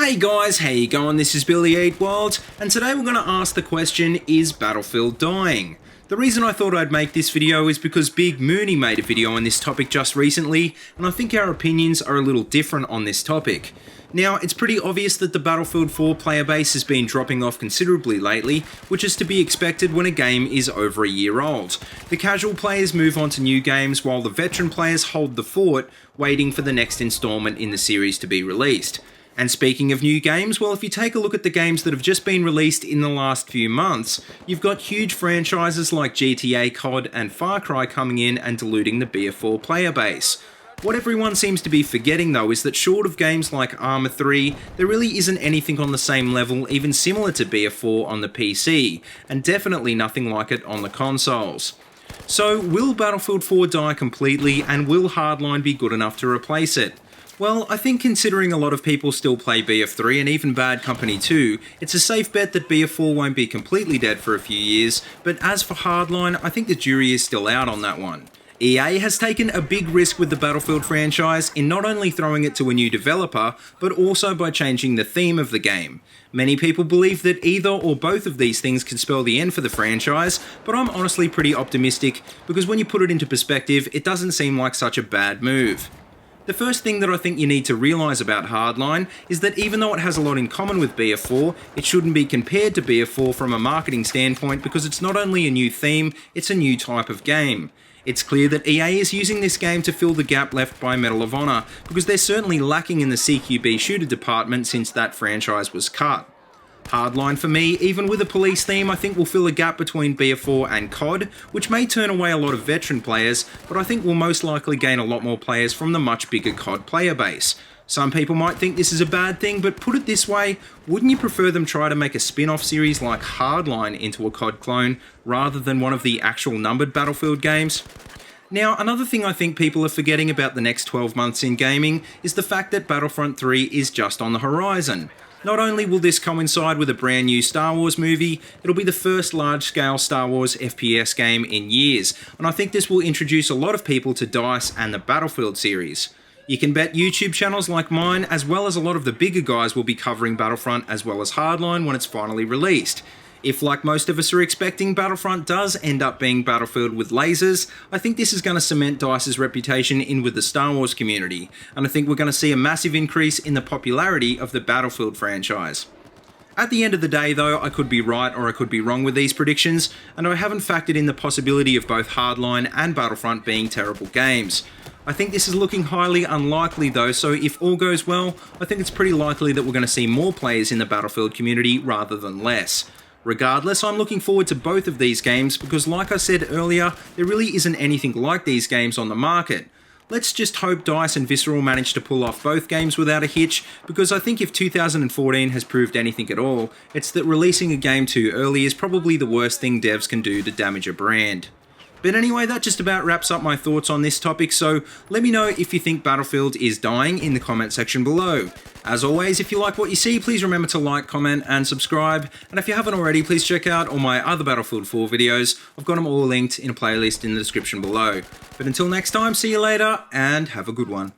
Hey guys, how you going? This is BillyEatWorld, and today we're going to ask the question, is Battlefield dying? The reason I thought I'd make this video is because Big Mooney made a video on this topic just recently, and I think our opinions are a little different on this topic. Now, it's pretty obvious that the Battlefield 4 player base has been dropping off considerably lately, which is to be expected when a game is over a year old. The casual players move on to new games while the veteran players hold the fort, waiting for the next installment in the series to be released. And speaking of new games, well, if you take a look at the games that have just been released in the last few months, you've got huge franchises like GTA, COD and Far Cry coming in and diluting the BF4 player base. What everyone seems to be forgetting though is that short of games like Arma 3, there really isn't anything on the same level, even similar to BF4 on the PC, and definitely nothing like it on the consoles. So will Battlefield 4 die completely, and will Hardline be good enough to replace it? Well, I think considering a lot of people still play BF3 and even Bad Company 2, it's a safe bet that BF4 won't be completely dead for a few years, but as for Hardline, I think the jury is still out on that one. EA has taken a big risk with the Battlefield franchise in not only throwing it to a new developer, but also by changing the theme of the game. Many people believe that either or both of these things could spell the end for the franchise, but I'm honestly pretty optimistic, because when you put it into perspective, it doesn't seem like such a bad move. The first thing that I think you need to realise about Hardline is that even though it has a lot in common with BF4, it shouldn't be compared to BF4 from a marketing standpoint because it's not only a new theme, it's a new type of game. It's clear that EA is using this game to fill the gap left by Medal of Honor, because they're certainly lacking in the CQB shooter department since that franchise was cut. Hardline for me, even with a police theme, I think will fill a gap between BF4 and COD, which may turn away a lot of veteran players, but I think will most likely gain a lot more players from the much bigger COD player base. Some people might think this is a bad thing, but put it this way, wouldn't you prefer them try to make a spin-off series like Hardline into a COD clone, rather than one of the actual numbered Battlefield games? Now, another thing I think people are forgetting about the next 12 months in gaming is the fact that Battlefront 3 is just on the horizon. Not only will this coincide with a brand new Star Wars movie, it'll be the first large-scale Star Wars FPS game in years, and I think this will introduce a lot of people to DICE and the Battlefield series. You can bet YouTube channels like mine, as well as a lot of the bigger guys, will be covering Battlefront as well as Hardline when it's finally released. If, like most of us are expecting, Battlefront does end up being Battlefield with lasers, I think this is going to cement DICE's reputation in with the Star Wars community, and I think we're going to see a massive increase in the popularity of the Battlefield franchise. At the end of the day though, I could be right or I could be wrong with these predictions, and I haven't factored in the possibility of both Hardline and Battlefront being terrible games. I think this is looking highly unlikely though, so if all goes well, I think it's pretty likely that we're going to see more players in the Battlefield community rather than less. Regardless, I'm looking forward to both of these games because, like I said earlier, there really isn't anything like these games on the market. Let's just hope DICE and Visceral manage to pull off both games without a hitch, because I think if 2014 has proved anything at all, it's that releasing a game too early is probably the worst thing devs can do to damage a brand. But anyway, that just about wraps up my thoughts on this topic, so let me know if you think Battlefield is dying in the comment section below. As always, if you like what you see, please remember to like, comment and subscribe, and if you haven't already, please check out all my other Battlefield 4 videos. I've got them all linked in a playlist in the description below. But until next time, see you later, and have a good one.